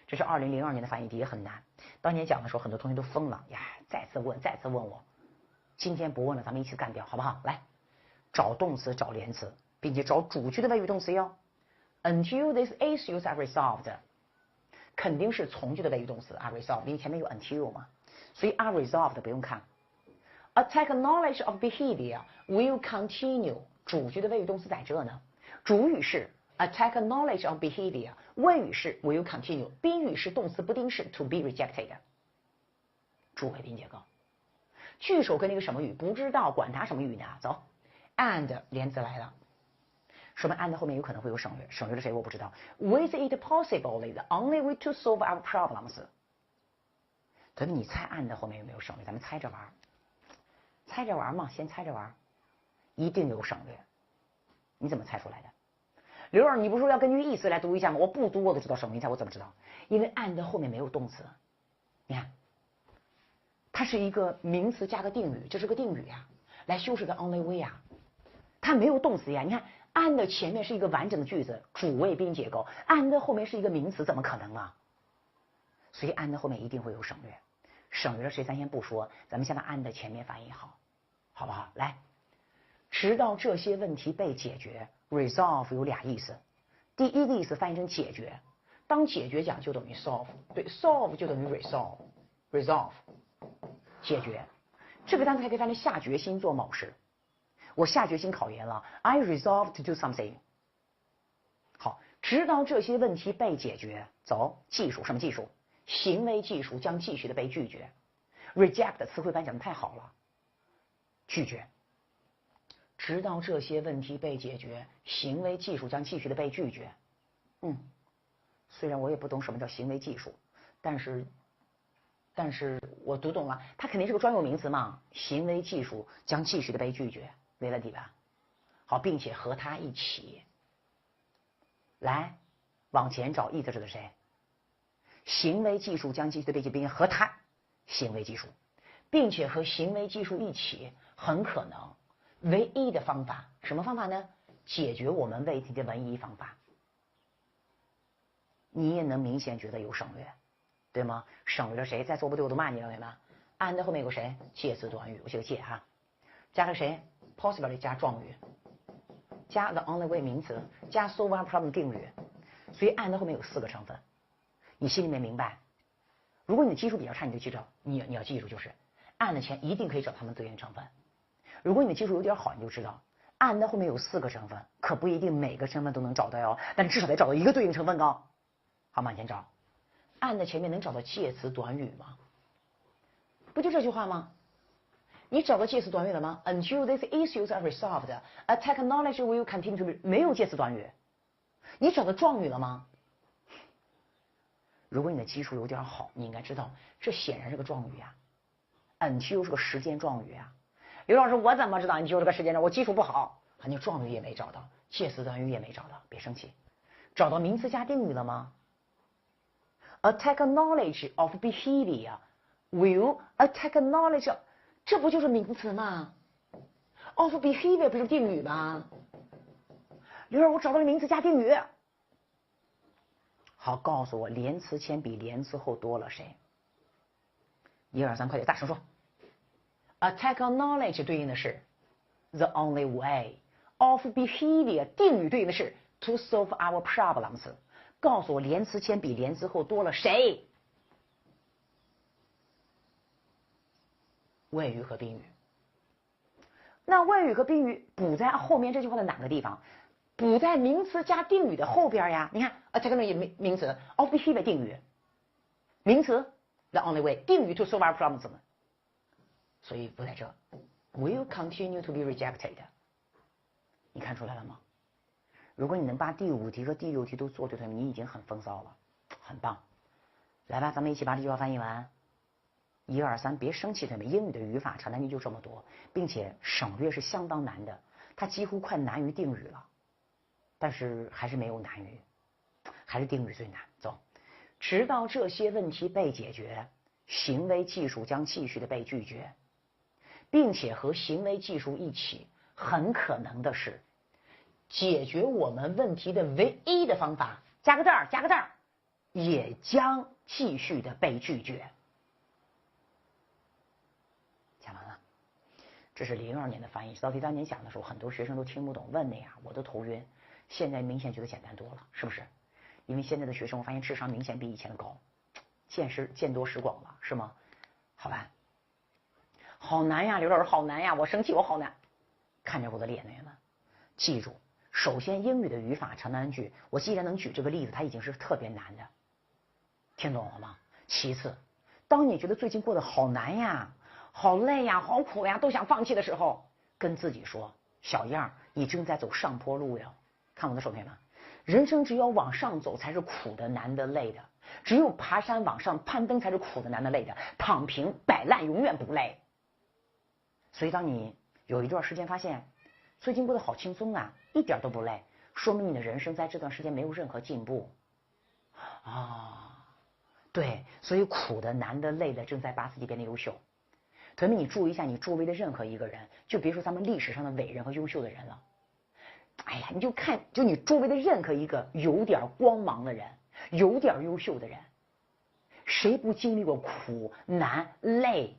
这是2002年的翻译题，也很难。当年讲的时候，很多同学都疯了呀，再次问我。今天不问了，咱们一起干掉，好不好？来，找动词，找连词，并且找主句的谓语动词哟。Until these issues are resolved， 肯定是从句的谓语动词 are resolved， 因为前面有 until 嘛，所以 are resolved 不用看。Attack knowledge of behavior will continue， 主句的谓语动词在这呢，主语是 attack knowledge of behavior， 谓语是 will continue， 宾语是动词不定式 to be rejected， 主谓宾结构。句首跟那个什么语不知道，管它什么语呢？走 ，and 连词来了，说明 and 后面有可能会有省略，省略了谁我不知道。With it possibly the only way to solve our problems。同学们，你猜 and 后面有没有省略？咱们猜着玩，猜着玩嘛，先猜着玩，一定有省略。你怎么猜出来的？刘老师，你不是说要根据意思来读一下吗？我不读我都知道省略，你猜我怎么知道？因为 and 后面没有动词，你看。它是一个名词加个定语，这是个定语呀，来修饰的 only way 呀，它没有动词呀。你看 and 前面是一个完整的句子，主谓宾结构 ，and 后面是一个名词，怎么可能啊？所以 and 后面一定会有省略，省略了谁咱先不说，咱们先把 and 前面翻译好，好不好？来，直到这些问题被解决 ，resolve 有俩意思，第一个意思翻译成解决，当解决讲就等于 solve， 对 ，solve 就等于 resolve。解决这个单词还可以翻成下决心做某事，我下决心考研了 ，I resolve to do something。好，直到这些问题被解决，走，技术什么技术？行为技术将继续的被拒绝。reject 词汇班讲的太好了，拒绝。直到这些问题被解决，行为技术将继续的被拒绝。虽然我也不懂什么叫行为技术，但是我读懂了，它肯定是个专有名词嘛。行为技术将继续的被拒绝，没问题吧？好，并且和他一起，来往前找意思指的谁？行为技术将继续的被拒绝，并且和他行为技术，并且和行为技术一起，很可能唯一的方法，什么方法呢？解决我们问题的唯一方法。你也能明显觉得有省略。对吗？省略了谁？再做不对我都骂你了，对吗 ？and 后面有个谁？介词短语，我写个介哈，加个谁 ？possibly 加状语，加 the only way 名词，加 solve our problem 定语，所以 and 后面有4个成分，你心里面明白？如果你的基础比较差，你就记着，你要记住就是 and 前一定可以找它们对应成分。如果你的基础有点好，你就知道 and 后面有4个成分，可不一定每个成分都能找到哟，但至少得找到一个对应成分高。好，往前找。and 前面能找到介词短语吗？不就这句话吗？你找到介词短语了吗 ？Until these issues are resolved, attack knowledge will continue to be 没有介词短语。你找到状语了吗？如果你的基础有点好，你应该知道这显然是个状语啊。until 是个时间状语啊。刘老师，我怎么知道 until 是个时间状语？我基础不好，你状语也没找到，介词短语也没找到，别生气。找到名词加定语了吗？Attack knowledge of behavior will attack knowledge， 这不就是名词吗 ？of behavior 不是定语吗？刘老师，我找到了名词加定语。好，告诉我连词前比连词后多了谁？1、2、3，快点，大声说。Attack knowledge 对应的是 the only way，of behavior 定语对应的是 to solve our problems。告诉我连词前比连词后多了谁？谓语和宾语。那谓语和宾语补在后面这句话的哪个地方？补在名词加定语的后边呀。你看 attack 名词 of behavior 定语，名词 the only way 定语 to solve our problems， 所以补在这 will continue to be rejected。你看出来了吗？如果你能把第5题和第6题都做对，你已经很风骚了，很棒。来吧，咱们一起把这句话翻译完。1、2、3，别生气，同学们，英语的语法长难句就这么多，并且省略是相当难的，它几乎快难于定语了，但是还是没有难于，还是定语最难。走，直到这些问题被解决，行为技术将继续的被拒绝，并且和行为技术一起，很可能的是。解决我们问题的唯一的方法，加个字儿，也将继续的被拒绝。讲完了，这是02年的翻译。到第3年讲的时候，很多学生都听不懂，问的呀，我都头晕。现在明显觉得简单多了，是不是？因为现在的学生，我发现智商明显比以前的高，见多识广了，是吗？好吧，好难呀，刘老师好难呀，我生气，我好难。看着我的脸，同学们，记住，首先英语的语法长难句，我既然能举这个例子，它已经是特别难的，听懂了吗？其次，当你觉得最近过得好难呀、好累呀、好苦呀，都想放弃的时候，跟自己说，小样，你正在走上坡路呀。看我的手，同学们，人生只有往上走才是苦的、难的、累的，只有爬山往上攀登才是苦的、难的、累的，躺平摆烂永远不累。所以当你有一段时间发现最近过得好轻松啊，一点都不累，说明你的人生在这段时间没有任何进步啊。对，所以苦的、难的、累的正在把自己变得优秀。同学们，你注意一下你周围的任何一个人，就别说咱们历史上的伟人和优秀的人了，哎呀，你就看，就你周围的任何一个有点光芒的人，有点优秀的人，谁不经历过苦难累、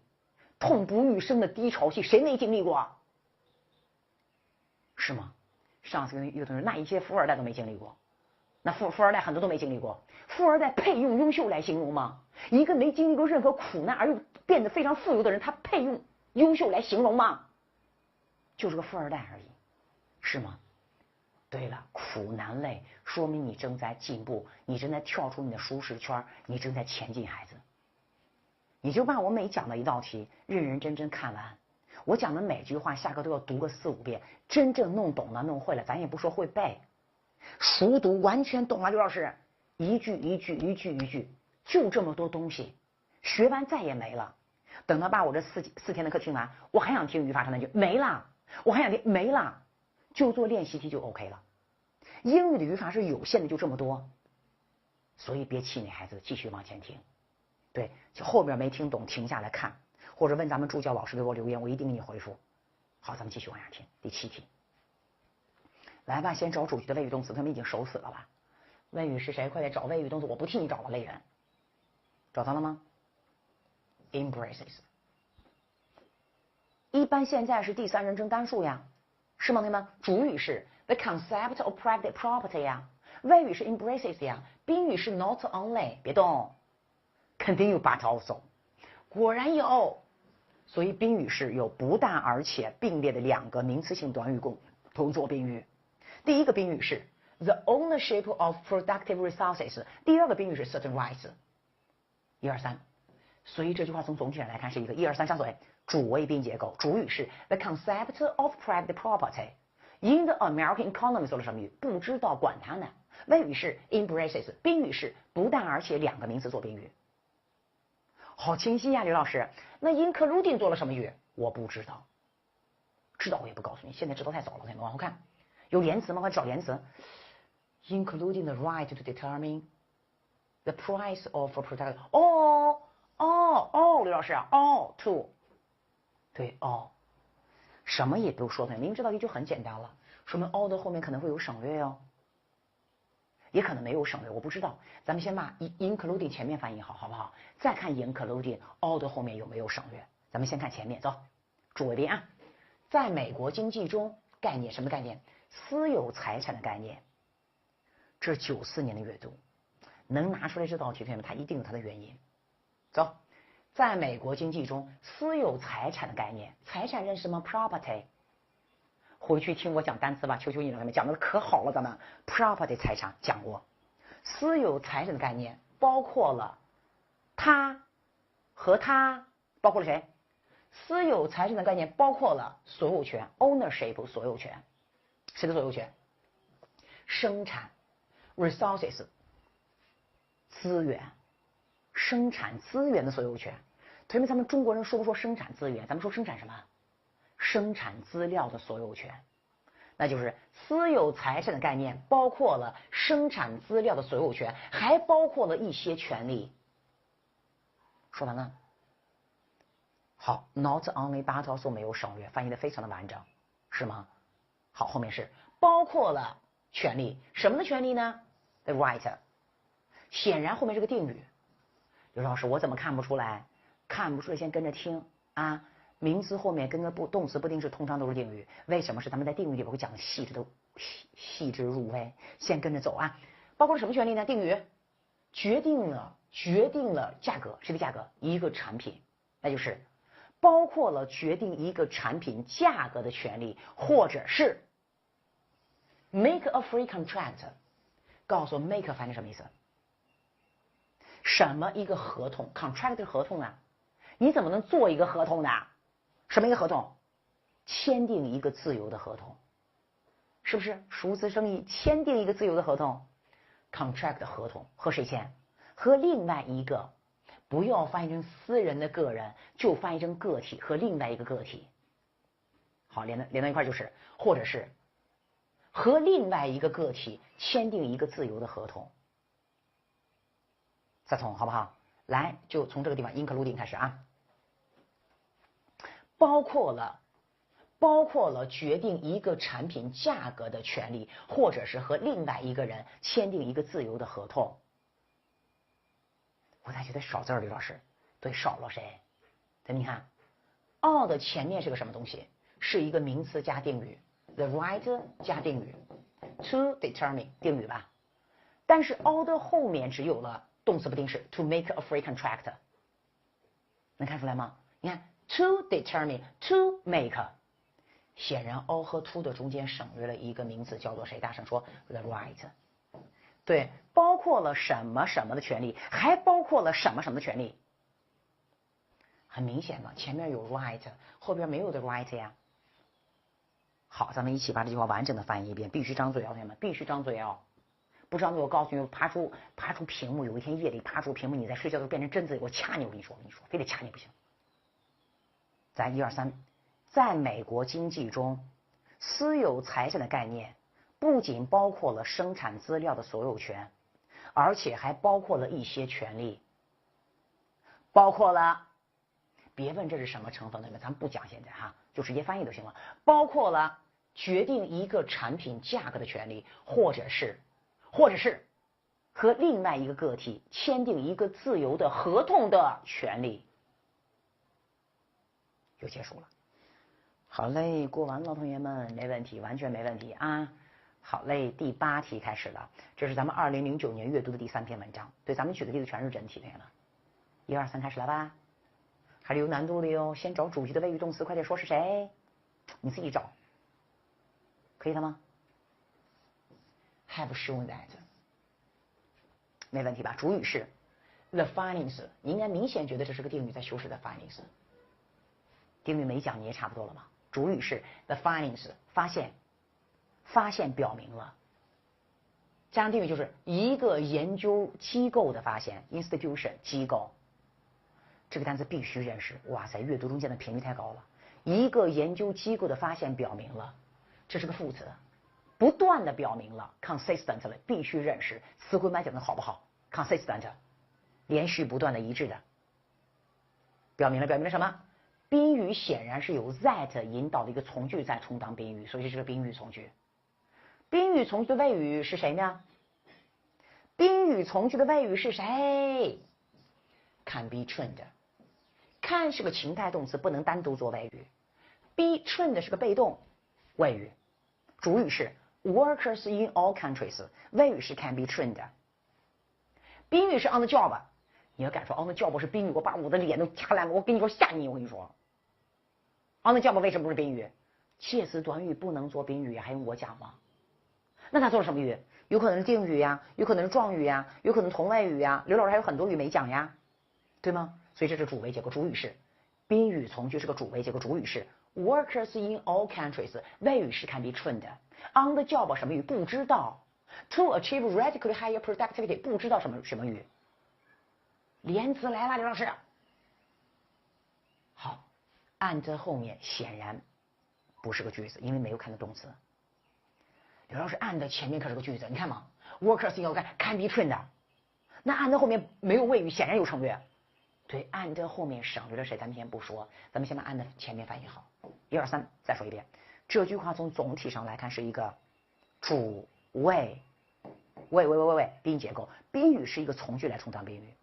痛不欲生的低潮期？谁没经历过？是吗？上次跟一个同学，那一些富二代都没经历过，那富二代很多都没经历过。富二代配用优秀来形容吗？一个没经历过任何苦难而又变得非常富有的人，他配用优秀来形容吗？就是个富二代而已，是吗？对了，苦难累说明你正在进步，你正在跳出你的舒适圈，你正在前进，孩子。你就把我每讲的一道题认认真真看完，我讲的每句话下课都要读个4、5遍，真正弄懂了弄会了，咱也不说会背，熟读完全懂了。刘老师，一句一句一句一句，就这么多东西，学完再也没了。等他把我这四天的课听完，我还想听语法长难句，没了，我还想听，没了，就做练习题就 OK 了。英语的语法是有限的，就这么多，所以别气馁，孩子，继续往前听。对，就后边没听懂停下来看，或者问咱们助教老师给我留言，我一定给你回复。好，咱们继续往下听。第7题，来吧，先找主句的谓语动词，他们已经熟死了吧？谓语是谁？快点找谓语动词，我不替你找了，累人。找到了吗 ？Embraces， 一般现在是第3人称单数呀，是吗，同学们？主语是 the concept of private property 呀，谓语是 embraces 呀，宾语是 not only， 别动，肯定有 but also， 果然有，所以宾语是有不但而且并列的2个名词性短语共同做宾语。第一个宾语是 the ownership of productive resources， 第2个宾语是 certain rights。1、2、3，所以这句话从总体上来看是一个1、2、3相对主谓宾结构。主语是 the concept of private property。In the American economy 做了什么语？不知道，管他呢。谓语是 embraces， 宾语是不但而且2个名词做宾语。好清晰呀，刘老师。那 including 做了什么语？我不知道，知道我也不告诉你。现在知道太早了，朋友们，往后看，有连词吗？快找连词。Including the right to determine the price of a product。刘老师，all to， 对，all。什么也不说的，明知道题就很简单了，说明 all 的后面可能会有省略哟，也可能没有省略，我不知道。咱们先把 including 前面翻译好，好不好？再看 including all 的后面有没有省略。咱们先看前面，走，主谓宾啊，在美国经济中，概念什么概念？私有财产的概念。这94年的阅读能拿出来这道题，同学们，它一定有它的原因。走。在美国经济中，私有财产的概念，财产认识吗 ？property。回去听我讲单词吧，求求你了，他们讲的可好了，咱们 property 财产讲过。私有财产的概念包括了他和他，包括了谁？私有财产的概念包括了所有权 ownership 所有权，谁的所有权？生产 resources 资源。生产资源的所有权，同学们，咱们中国人说不说生产资源？咱们说生产什么？生产资料的所有权，那就是私有财产的概念包括了生产资料的所有权，还包括了一些权利。说完了。好 ，not only but also 没有省略，翻译的非常的完整，是吗？好，后面是包括了权利，什么的权利呢 ？The right。显然后面是个定语。刘老师，我怎么看不出来？看不出来，先跟着听啊。名词后面跟个动词不定式通常都是定语，为什么是咱们在定语里边会讲细致入微？先跟着走啊。包括了什么权利呢？定语决定了价格，谁的价格？一个产品，那就是包括了决定一个产品价格的权利，或者是 make a free contract。告诉我 make 翻译什么意思？什么一个合同 ？contract 是合同啊，你怎么能做一个合同呢？什么一个合同？签订一个自由的合同，是不是？熟词生义，签订一个自由的合同 ，contract 合同和谁签？和另外一个，不要翻译成私人的个人，就翻译成个体和另外一个个体。好，连到一块就是，或者是和另外一个个体签订一个自由的合同。再从好不好？来，就从这个地方 including 开始啊。包括了决定一个产品价格的权利，或者是和另外一个人签订一个自由的合同。我咋觉得少字儿，刘老师？对，少了谁？咱们看 all 的前面是个什么东西？是一个名词加定语 ，the right 加定语 ，to determine 定语吧。但是 all 的后面只有了动词不定式 to make a free contract， 能看出来吗？你看 to determine to make， 显然 all 和 to 的中间省略了一个名词，叫做谁？大声说 the right。对，包括了什么什么的权利，还包括了什么什么的权利。很明显嘛，前面有 right， 后边没有的 right 呀。好，咱们一起把这句话完整的翻译一遍，必须张嘴啊，同学们，必须张嘴啊！不张嘴，我告诉你，爬出屏幕，有一天夜里爬出屏幕，你在睡觉的时候变成针子，我掐你！我跟你说，非得掐你不行。咱1、2、3，在美国经济中，私有财产的概念不仅包括了生产资料的所有权，而且还包括了一些权利，包括了，别问这是什么成分的，咱们不讲现在哈，就直接翻译就行了。包括了决定一个产品价格的权利，或者是和另外一个个体签订一个自由的合同的权利。就结束了。好嘞，过完了，同学们，没问题，完全没问题啊。好嘞，第8题开始了，这是咱们2009年阅读的第3篇文章。对，咱们举的例子全是真题，同学们。1、2、3，开始了吧？还是有难度的哟。先找主句的谓语动词，快点说是谁？你自己找，可以了吗 ？Have shown that， 没问题吧？主语是 the findings， 你应该明显觉得这是个定语在修饰 the findings。定语没讲你也差不多了嘛。主语是 the findings， 发现表明了，加上定语就是一个研究机构的发现 institution 机构。这个单词必须认识，哇塞，阅读中间的频率太高了。一个研究机构的发现表明了，这是个副词，不断的表明了 consistently， 必须认识。词汇班讲的好不好 ？consistent， 连续不断的一致的，表明了什么？宾语显然是由 that 引导的一个从句在充当宾语，所以这是个宾语从句。宾语从句的谓语是谁呢？宾语从句的谓语是谁 ？Can be trained。can 是个情态动词，不能单独做谓语。be trained 是个被动谓语。主语是 workers in all countries， 谓语是 can be trained。宾语是 on the job。你要敢说 on the job 是宾语，我把我的脸都掐烂了。我跟你说吓你，我跟你说。on the job 为什么不是宾语？介词短语不能做宾语，还用我讲吗？那他做了什么语？有可能是定语呀，有可能是状语呀，有可能同位语呀。刘老师还有很多语没讲呀，对吗？所以这是主谓结构，主语是宾语从句是个主谓结构，主语是 workers in all countries， 谓语是 can be trained。on the job 什么语？不知道。to achieve radically higher productivity 不知道什么语。连词来了，刘老师。好。and 后面显然不是个句子，因为没有看到动词。刘老师 and 前面可是个句子，你看嘛 ，workers in all can be trained， 那 and 后面没有谓语，显然有省略。对 and 后面省略了谁？咱们先不说，咱们先把 and 前面翻译好。1、2、3，再说一遍。这句话从总体上来看是一个主谓喂，宾语结构，宾语是一个从句来充当宾语。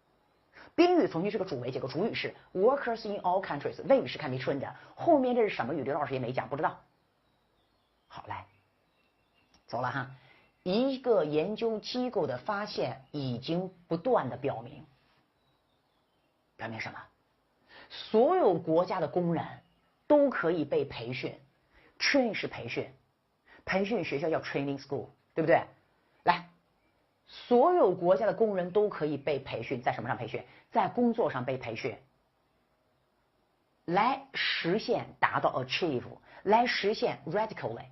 宾语从句是个主谓结构，主语是 workers in all countries， 谓语是看没春的，后面这是什么语？刘老师也没讲，不知道。好，来，走了哈。一个研究机构的发现已经不断的表明什么？所有国家的工人都可以被培训 ，train 是培训，培训学校叫 training school， 对不对？来，所有国家的工人都可以被培训，在什么上培训？在工作上被培训，来实现达到 achieve， 来实现 radically，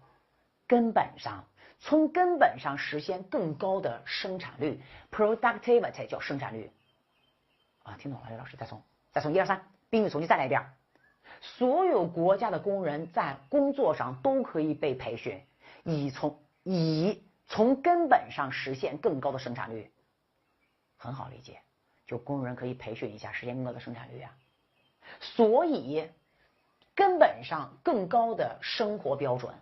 根本上。从根本上实现更高的生产率 ，productivity 叫生产率啊，听懂了？刘老师，再从1、2、3，宾语从句再来一遍。所有国家的工人在工作上都可以被培训，以从根本上实现更高的生产率。很好理解，就工人可以培训一下，实现更高的生产率啊。所以根本上更高的生活标准。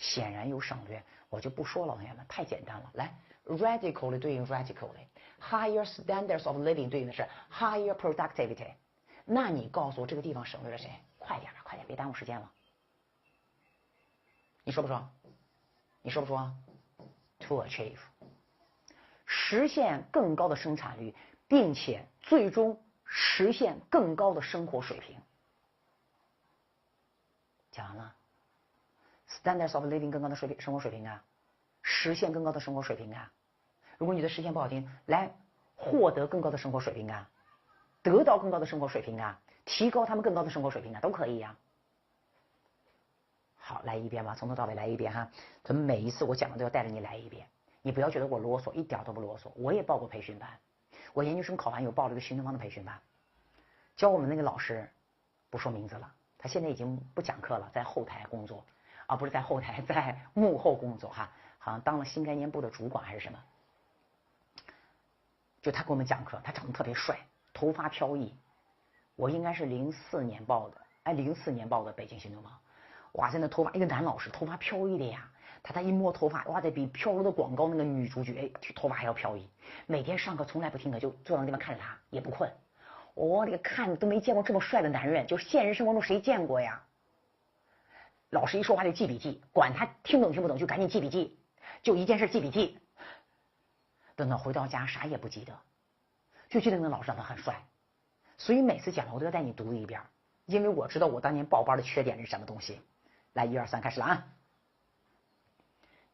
显然有省略，我就不说了，同学们，太简单了。来 ，radically 对应 radically，higher standards of living 对应的是 higher productivity。那你告诉我这个地方省略了谁？快点，别耽误时间了。你说不说？你说不说 ？To achieve， 实现更高的生产率，并且最终实现更高的生活水平。讲完了。Standards of living 更高的生活水平啊，实现更高的生活水平啊。如果你的实现不好听，来获得更高的生活水平啊，得到更高的生活水平啊，提高他们更高的生活水平啊，都可以呀。好，来一遍吧，从头到尾来一遍哈。咱们每一次我讲的都要带着你来一遍，你不要觉得我啰嗦，一点都不啰嗦。我也报过培训班，我研究生考完有报了一个新东方的培训班，教我们那个老师不说名字了，他现在已经不讲课了，在后台工作。啊，不是在后台，在幕后工作哈，好像当了新概念部的主管还是什么。就他给我们讲课，他长得特别帅，头发飘逸。我应该是04年报的，04年报的北京新东方。哇塞，那头发一个男老师，头发飘逸的呀。他一摸头发，哇塞，比飘柔的广告那个女主角，头发还要飘逸。每天上课从来不听课，就坐那地方看着他，也不困。我这个看都没见过这么帅的男人，就现实生活中谁见过呀？老师一说话就记笔记，管他听懂听不懂，就赶紧记笔记，就一件事记笔记。等到回到家啥也不记得，就记得那个老师长得很帅。所以每次讲了我都要带你读一遍，因为我知道我当年报班的缺点是什么东西。来，1、2、3，开始了啊！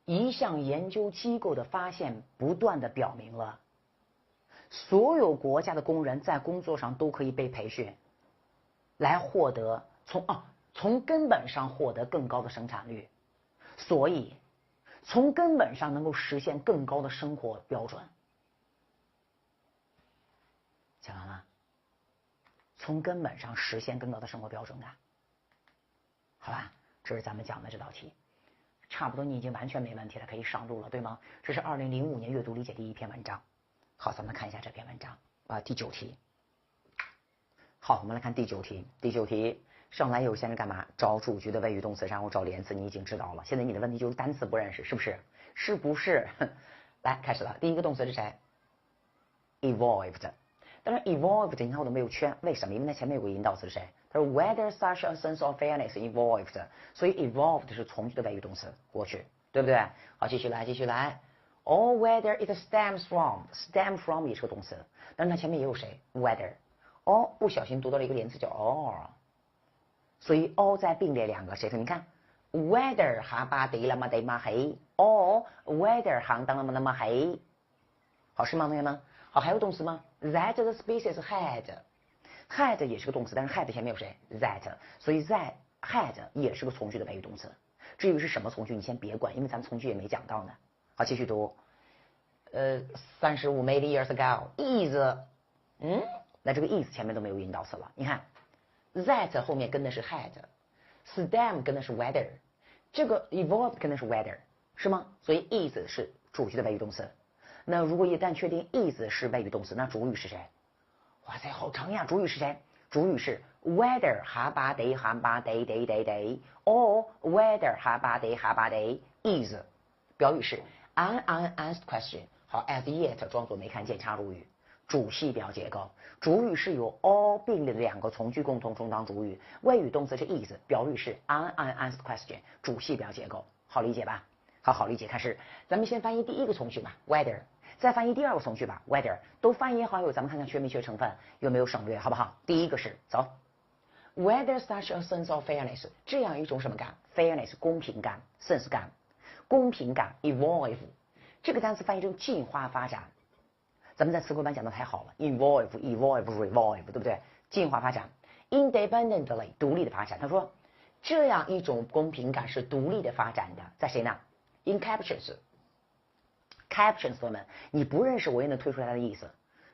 一项研究机构的发现不断的表明了，所有国家的工人在工作上都可以被培训，来获得从根本上获得更高的生产率，所以从根本上能够实现更高的生活标准。讲完了，从根本上实现更高的生活标准感。好吧，这是咱们讲的这道题，差不多你已经完全没问题了，可以上路了，对吗？这是2005年阅读理解第一篇文章。好，咱们看一下这篇文章第9题。好，我们来看第9题。第9题上来有先是干嘛？找主句的谓语动词，然后找连词，你已经知道了。现在你的问题就是单词不认识，是不是？是不是？来，开始了。第一个动词是谁 ？evolved。当然 evolved 你看我都没有圈，为什么？因为它前面有个引导词是谁？他说 whether such a sense of fairness evolved， 所以 evolved 是从句的谓语动词，过去，对不对？好，继续来。or whether it stems from，stem from 也是个动词，但是它前面也有谁 ？whether。不小心读到了一个连词叫 or， 所以 or 再并列两个，谁说？你看 whether 哈巴得了么得嘛黑 or whether 行当了么那么黑，好是吗，同学们？好，还有动词吗 ？That the species had 也是个动词，但是 had 前面有谁 ？that， 所以 that had 也是个从句的谓语动词。至于是什么从句，你先别管，因为咱们从句也没讲到呢。好，继续读。35 many years ago is， 那这个 is 前面都没有引导词了。你看 that 后面跟的是 had，stem 跟的是 whether， 这个 evolved 跟的是 whether， 是吗？所以 is 是主句的谓语动词。那如果一旦确定 is 是谓语动词，那主语是谁？哇塞，好长呀！主语是谁？主语是 whether 哈巴得or whether 哈巴得 is， 标语是 unanswered question。好 ，as yet 装作没看见，插入语。主系表结构，主语是由 all 并列的两个从句共同充当主语，谓语动词是 is，表语是 unanswered question， 主系表结构，好理解吧？好理解。开始，咱们先翻译第一个从句吧 ，whether， 再翻译第二个从句吧 ，whether， 都翻译好以后，咱们看看缺没缺成分，有没有省略，好不好？第一个是走 ，whether such a sense of fairness， 这样一种什么感 ？fairness 公平感 ，sense 感，公平感 evolve， 这个单词翻译成进化发展。咱们在词汇班讲的太好了 ，evolve，revolve，对不对？进化发展 ，independently 独立的发展。他说，这样一种公平感是独立的发展的，在谁呢 ？in captions，captions 朋友们，你不认识我也能推出来它的意思。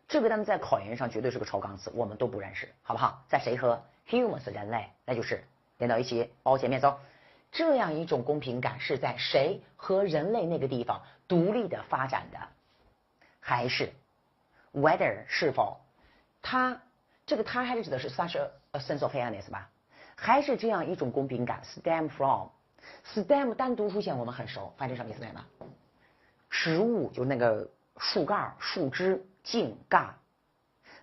这个单词在考研上绝对是个超纲词，我们都不认识，好不好？在谁和 humans 人类，那就是连到一起哦，前面走。这样一种公平感是在谁和人类那个地方独立的发展的，还是？ whether 是否它这个它还是指的是 such a sense of fairness 吧？还是这样一种公平感 stem from stem 单独出现我们很熟，翻译成什么意思呢？植物就是那个树干、树枝、茎、干。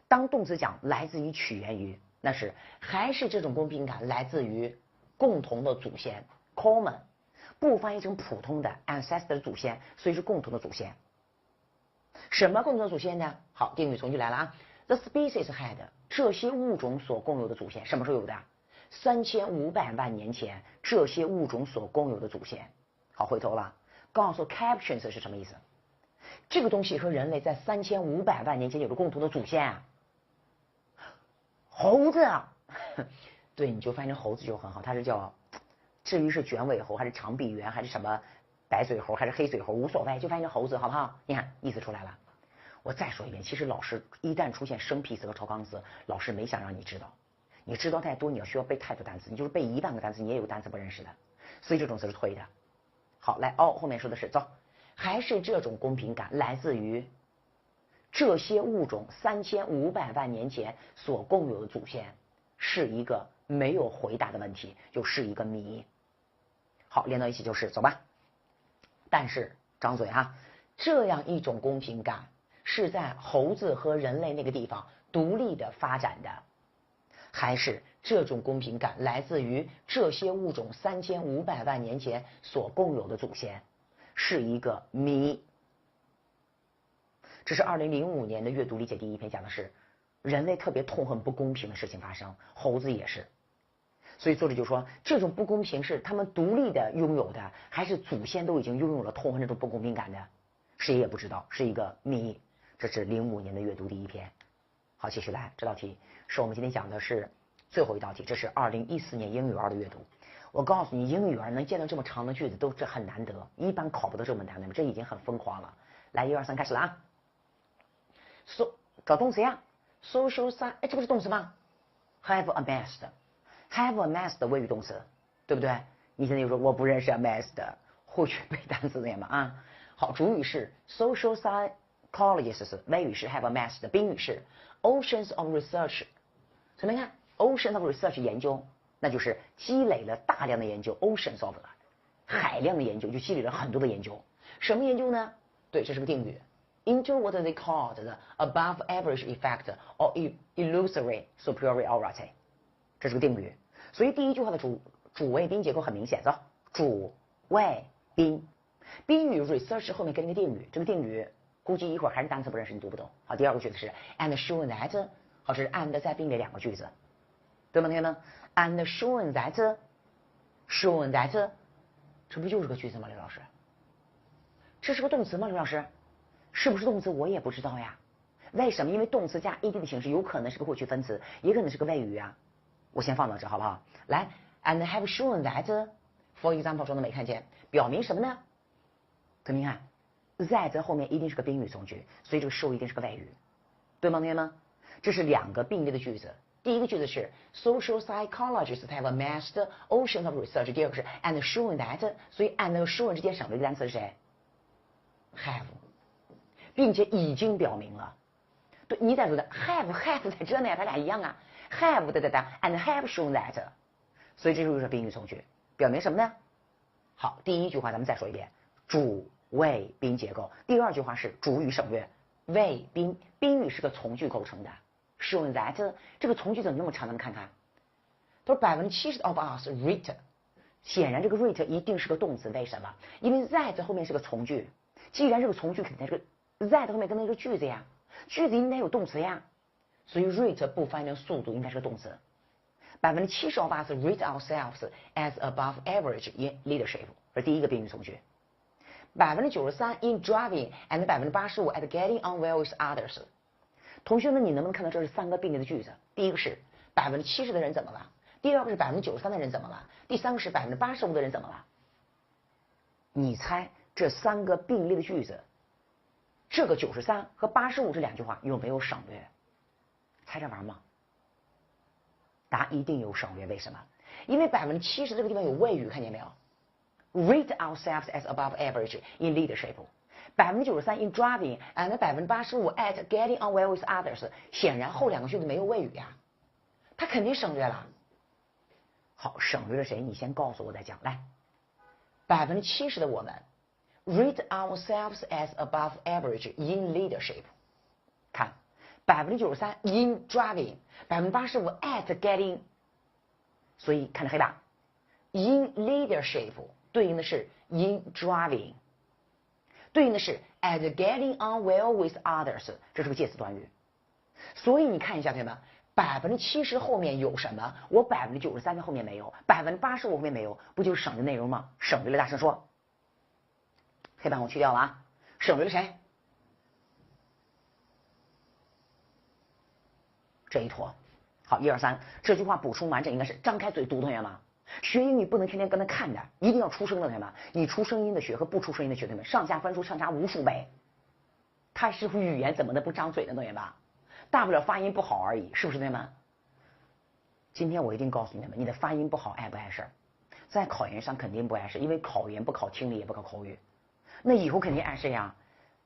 当动词讲来自于、起源于，那是还是这种公平感来自于共同的祖先 common， 不翻译成普通的 ancestor 祖先，所以是共同的祖先。什么共同的祖先呢？好，定语从句来了啊。The species had 这些物种所共有的祖先，什么时候有的？3500万年前，这些物种所共有的祖先。好，回头了，告诉 captions 是什么意思？这个东西和人类在3500万年前有着共同的祖先啊。猴子啊，对，你就翻译成猴子就很好，它是叫，至于是卷尾猴还是长臂猿还是什么？白嘴猴还是黑嘴猴无所谓，就翻译成猴子，好不好？你看意思出来了。我再说一遍，其实老师一旦出现生僻词和超纲词，老师没想让你知道，你知道太多，你要需要背太多单词，你就是背1万个单词，你也有单词不认识的，所以这种词是推的。好，来哦，后面说的是走，还是这种公平感来自于这些物种3500万年前所共有的祖先，是一个没有回答的问题，就是一个谜。好，连到一起就是走吧。但是张嘴哈，这样一种公平感是在猴子和人类那个地方独立的发展的，还是这种公平感来自于这些物种3500万年前所共有的祖先，是一个谜。这是2005年的阅读理解第一篇，讲的是人类特别痛恨不公平的事情发生，猴子也是。所以作者就说，这种不公平是他们独立的拥有的，还是祖先都已经拥有了痛恨这种不公平感的？谁也不知道，是一个谜。这是05年的阅读第一篇。好，继续来，这道题是我们今天讲的是最后一道题，这是2014年英语2的阅读。我告诉你，英语2能见到这么长的句子都这很难得，一般考不到这么难的，这已经很疯狂了。来，1、2、3，开始了啊！找动词呀 ，social science， 哎，这不是动词吗 ？Have amassed。Have amassed 谓语动词，对不对？你现在就说我不认识 amassed， 会去背单词的嘛啊？好，主语是 social psychologists， 谓语是 have amassed， 宾语是 oceans of research。所以你看 oceans of research 研究，那就是积累了大量的研究 ，oceans of 海量的研究，就积累了很多的研究。什么研究呢？对，这是个定语。Into what they call the above average effect or illusory superiority。这是个定语，所以第一句话的主谓宾结构很明显，走，主谓宾，宾语 research 后面跟一个定语，这个定语估计一会儿还是单词不认识，你读不懂。好，第二个句子是 and shown that， 好，这是 and 再并列两个句子，对吗？同学们 and shown that，shown that， 这不就是个句子吗？刘老师，这是个动词吗？刘老师，是不是动词？我也不知道呀。为什么？因为动词加 ed 的形式有可能是个过去分词，也可能是个谓语啊。我先放到这好不好？来 ，and have shown that，for example 中的没看见，表明什么呢？可你看 ，that 后面一定是个宾语从句，所以这个 show 一定是个谓语，对吗，同学们？这是两个并列的句子。第一个句子是 social psychologists have amassed oceans of research， 第二个是 and shown that， 所以 and shown 之间省略的单词是谁 ？have， 并且已经表明了。对，你在说的 have 在这呢，它俩一样啊。have and have shown that， 所以这就是宾语从句，表明什么呢？好，第一句话咱们再说一遍，主为宾结构。第二句话是主语省略，为宾，宾语是个从句构成的。Showing that 这个从句怎么那么长？咱们看看，他说70% of us read， 显然这个 read 一定是个动词，为什么？因为 that 后面是个从句，既然是个从句，肯定这个 that 后面跟那个句子呀，句子应该有动词呀，所以 read 不翻译成速度，应该是个动词。70% of us rate ourselves as above average in leadership， 这是第一个宾语从句。93% in driving and 85% at getting on well with others。同学们，你能不能看到这是三个并列的句子？第一个是70%的人怎么了？第二个是93%的人怎么了？第三个是85%的人怎么了？你猜这三个并列的句子，这个93和85这两句话有没有省略？猜着玩吗？答案一定有省略，为什么？因为70%这个地方有谓语，看见没有 ？Rate ourselves as above average in leadership。93% in driving and 85% at getting on well with others。显然后两个句子没有谓语呀，它肯定省略了。好，省略了谁？你先告诉我再讲。来，70%的我们 rate ourselves as above average in leadership。看。93% in driving， 85% at getting， 所以看着黑板 ，in leadership 对应的是 in driving， 对应的是 at getting on well with others， 这是个介词短语。所以你看一下，同学们，70%后面有什么？我93%的后面没有，85%我后面没有，不就是省略内容吗？省略了，大声说。黑板我去掉了啊，省略了谁？这一坨，好，1、2、3，这句话补充完整应该是张开嘴读，同学们，学英语不能天天跟他看的，一定要出声的，同学们，你出声音的学和不出声音的学，同学们，上下分数相差无数倍。他师傅语言怎么能不张嘴呢，同学们？大不了发音不好而已，是不是，同学们？今天我一定告诉你们，你的发音不好碍不碍事儿？在考研上肯定不碍事，因为考研不考听力也不考口语，那以后肯定碍事呀。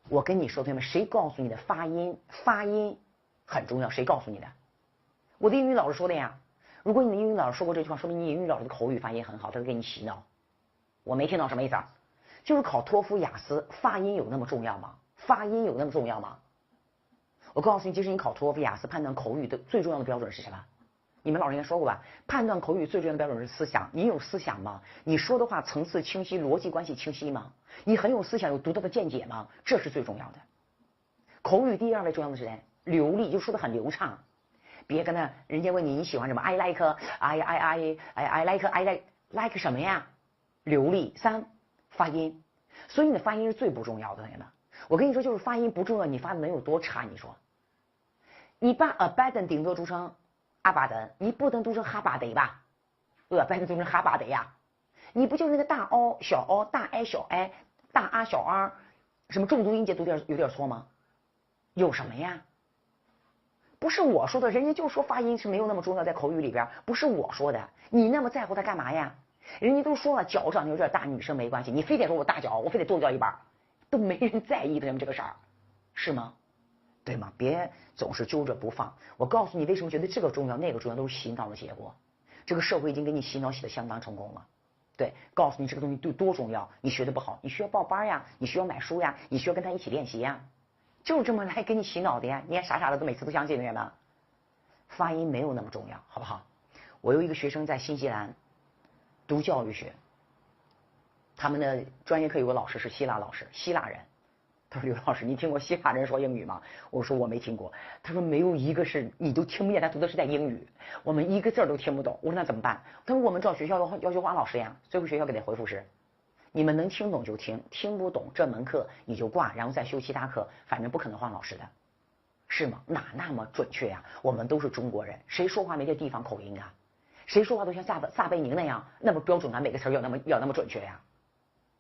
我跟你说，同学们，谁告诉你的发音很重要？谁告诉你的？我的英语老师说的呀。如果你的英语老师说过这句话，说明你英语老师的口语发音很好，他是给你洗脑。我没听到什么意思啊？就是考托福、雅思，发音有那么重要吗？发音有那么重要吗？我告诉你，即使你考托福、雅思，判断口语的最重要的标准是什么？你们老师应该说过吧？判断口语最重要的标准是思想。你有思想吗？你说的话层次清晰，逻辑关系清晰吗？你很有思想，有独到的见解吗？这是最重要的。口语第二位重要的是谁？流利，就说的很流畅。别跟他人家问你喜欢什么 ，I like 什么呀？流利。3发音，所以你的发音是最不重要的，同学们。我跟你说，就是发音不重要，你发的能有多差？你说，你把 abadan 顶多读成阿巴登，你不能读成哈巴德吧？abadan 读成哈巴德呀？你不就是那个大 o 小 o 大 i 小 i 大 r 小 r 什么重读音节读有点错吗？有什么呀？不是我说的，人家就说发音是没有那么重要，在口语里边，不是我说的，你那么在乎它干嘛呀？人家都说了，脚长得有点大，女生没关系，你非得说我大脚，我非得多掉一半，都没人在意的这个事儿，是吗？对吗？别总是揪着不放。我告诉你，为什么觉得这个重要，那个重要，都是洗脑的结果。这个社会已经给你洗脑洗得相当成功了。对，告诉你这个东西对多重要，你学的不好，你需要报班呀，你需要买书呀，你需要跟他一起练习呀。就是这么来给你洗脑的呀！你还傻傻的都每次都相信，同学们，发音没有那么重要，好不好？我有一个学生在新西兰读教育学，他们的专业课有个老师是希腊老师，希腊人。他说：“刘老师，你听过希腊人说英语吗？”我说：“我没听过。”他说：“没有一个是你都听不见，他读的是在英语，我们一个字都听不懂。”我说：“那怎么办？”他说：“我们找学校要求花老师呀。”最后学校给他回复是：你们能听懂就听，听不懂这门课你就挂，然后再修其他课，反正不可能换老师的，是吗？哪那么准确呀？我们都是中国人，谁说话没这地方口音啊？谁说话都像撒贝宁那样那么标准啊？每个词要那么准确呀？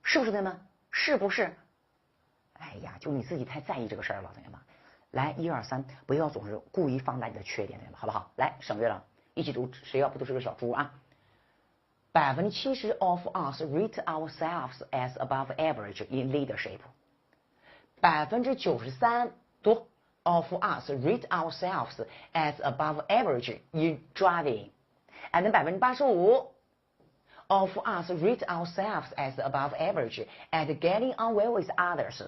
是不是的吗？是不是？哎呀，就你自己太在意这个事儿了，同学们。来，1、2、3，不要总是故意放大你的缺点，同学们，好不好？来，省略了，一起读，谁要不读是个小猪啊？70% of us rate ourselves as above average in leadership. 93%读 of us rate ourselves as above average in driving. And 85% of us rate ourselves as above average at getting on well with others，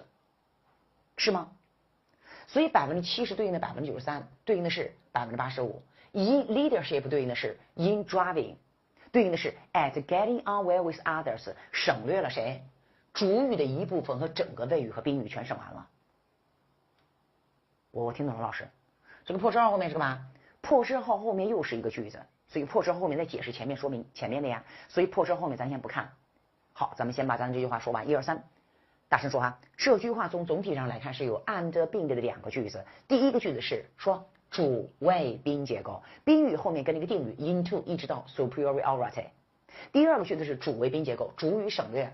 是吗？所以70%对应的93%，对应的是85%。in leadership 对应的是 in driving， 对应的是 at getting on well with others， 省略了谁？主语的一部分和整个谓语和宾语全省完了。我听懂了，老师。这个破折号后面是干嘛？破折号后面又是一个句子，所以破折号后面在解释前面说明前面的呀，所以破折号后面咱先不看。好，咱们先把咱这句话说完，1、2、3，大声说哈。这句话从总体上来看是有 and 并列的2个句子，第一个句子是说主谓宾结构，宾语后面跟那个定语 into 一直到 superiority。第二个句子是主谓宾结构，主语省略，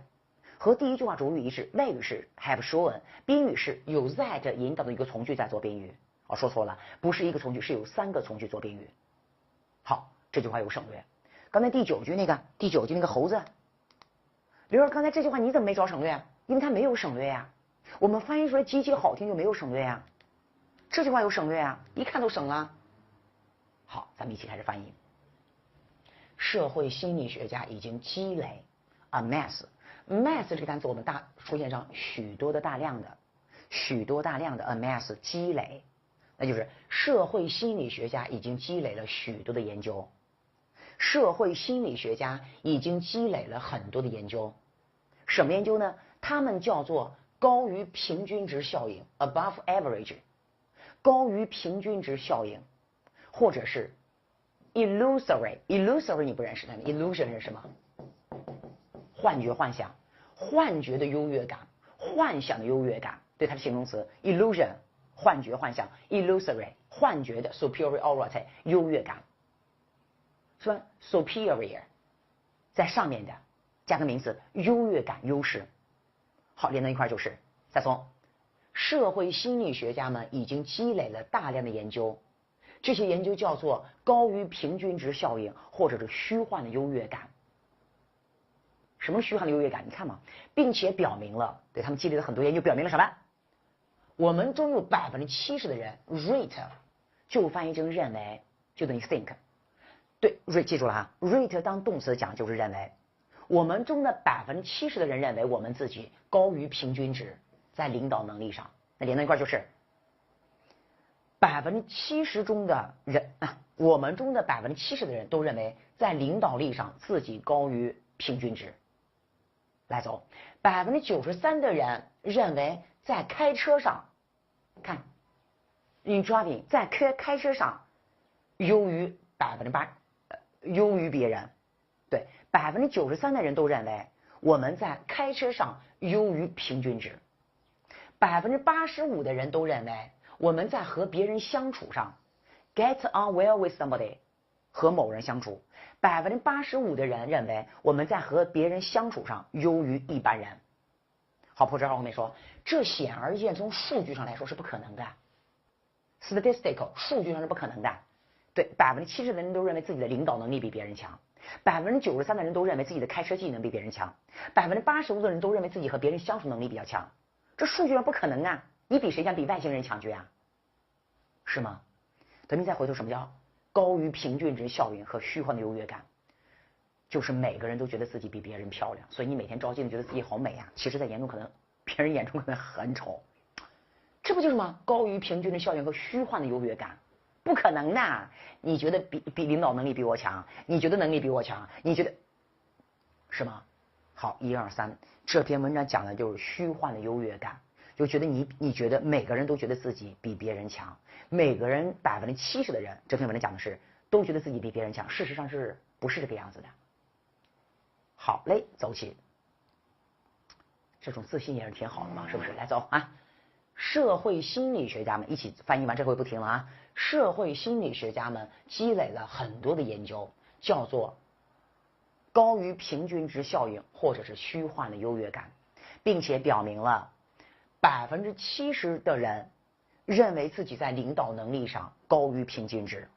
和第一句话主语一致，谓语是 have shown， 宾语是有 that 引导的一个从句在做宾语。哦，说错了，不是一个从句，是有3个从句做宾语。好，这句话有省略。刚才第9句那个猴子，刘儿，刚才这句话你怎么没找省略？因为它没有省略呀。我们翻译出来极其好听就没有省略呀。这句话有省略啊，一看都省了。好，咱们一起开始翻译。社会心理学家已经积累 amass 这个单词我们出现上许多大量的 amass 积累，那就是社会心理学家已经积累了许多的研究。社会心理学家已经积累了很多的研究，什么研究呢？他们叫做高于平均值效应 above average， 高于平均值效应，或者是 illusory 你不认识它们 illusion 是什么？幻觉幻想，幻觉的优越感，幻想的优越感，对它的形容词 illusion 幻觉幻想 illusory 幻觉的 superiority 优越感，是吧 superior 在上面的加个名词优越感优势。好，连到一块就是再从社会心理学家们已经积累了大量的研究，这些研究叫做高于平均值效应或者是虚幻的优越感。什么虚幻的优越感？你看嘛，并且表明了，对他们积累了很多研究，表明了什么？我们中有70%的人 rate 就翻译成认为，就等于 think。对 rate 记住了哈 ，rate 当动词讲就是认为。我们中的70%的人认为我们自己高于平均值，在领导能力上。那连到一块就是70%中的人我们中的70%的人都认为在领导力上自己高于平均值。来走，93%的人认为在开车上，看 in driving 在开车上优于8%，优于别人。对，93%的人都认为我们在开车上优于平均值。85%的人都认为我们在和别人相处上 get on well with somebody 和某人相处。85%的人认为我们在和别人相处上优于一般人。好，破折号后面说，这显而易见从数据上来说是不可能的 ，statistical 数据上是不可能的。对，70%的人都认为自己的领导能力比别人强，93%的人都认为自己的开车技能比别人强，85%的人都认为自己和别人相处能力比较强。这数据上不可能啊！你比谁强？比外星人强去啊？是吗？等你再回头，什么叫高于平均值效应和虚幻的优越感？就是每个人都觉得自己比别人漂亮，所以你每天照镜子觉得自己好美啊，其实在别人眼中可能很丑。这不就是吗？高于平均的效应和虚幻的优越感，不可能的。你觉得比领导能力比我强，你觉得能力比我强，你觉得是吗？好，1、2、3，这篇文章讲的就是虚幻的优越感，就觉得你觉得每个人都觉得自己比别人强，每个人70%的人，这篇文章讲的是都觉得自己比别人强，事实上是不是这个样子的？好嘞，走起，这种自信也是挺好的嘛，是不是？来走啊！社会心理学家们一起翻译完，这回不停了啊！社会心理学家们积累了很多的研究，叫做高于平均值效应或者是虚幻的优越感，并且表明了70%的人认为自己在领导能力上高于平均值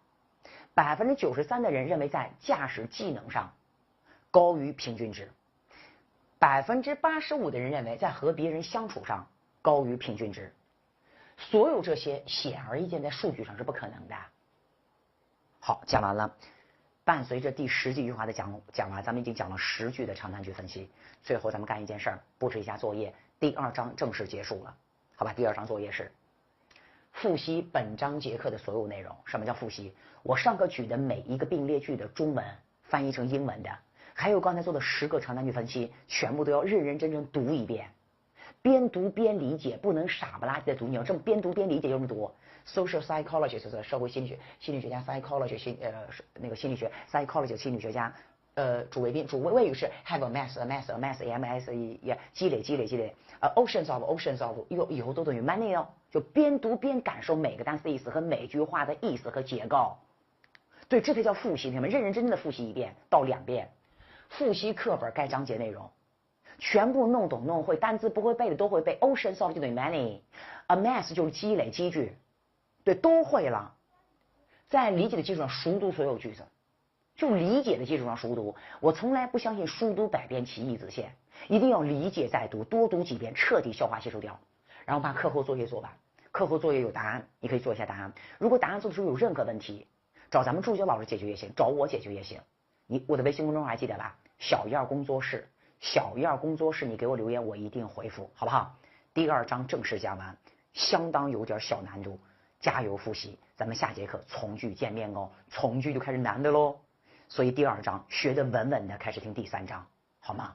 ，93%的人认为在驾驶技能上高于平均值，85%的人认为在和别人相处上高于平均值。所有这些显而易见在数据上是不可能的。好，讲完了。伴随着第10几句话的讲完，咱们已经讲了10句的长难句分析。最后咱们干一件事儿，布置一下作业。第2章正式结束了，好吧？第2章作业是复习本章节课的所有内容。什么叫复习？我上课举的每一个并列句的中文翻译成英文的，还有刚才做的10个长难句分析，全部都要认认真真读一遍，边读边理解，不能傻不拉几的读。你要这么边读边理解就这么读。Social psychology 就是社会心理学，心理学家 psychology 心理学 psychology 心理学家。主谓语是 have a mass积累。oceans of 以后都等于 money 哦，就边读边感受每个单词的意思和每句话的意思和结构。对，这才叫复习，你们认认真真的复习1遍到2遍，复习课本该章节内容，全部弄懂弄会，单词不会背的都会背。oceans of 就等于 money，a mass 就是积累积聚，对，都会了。在理解的基础上熟读所有句子。就理解的基础上熟读，我从来不相信书读百遍其义自现，一定要理解再读，多读几遍，彻底消化吸收掉，然后把课后作业做完。课后作业有答案，你可以做一下答案。如果答案做的时候有任何问题，找咱们助教老师解决也行，找我解决也行。我的微信公众号还记得吧？小燕工作室，你给我留言，我一定回复，好不好？第2章正式讲完，相当有点小难度，加油复习。咱们下节课从句见面哦，从句就开始难的喽。所以第2章学得稳稳的，开始听第3章，好吗？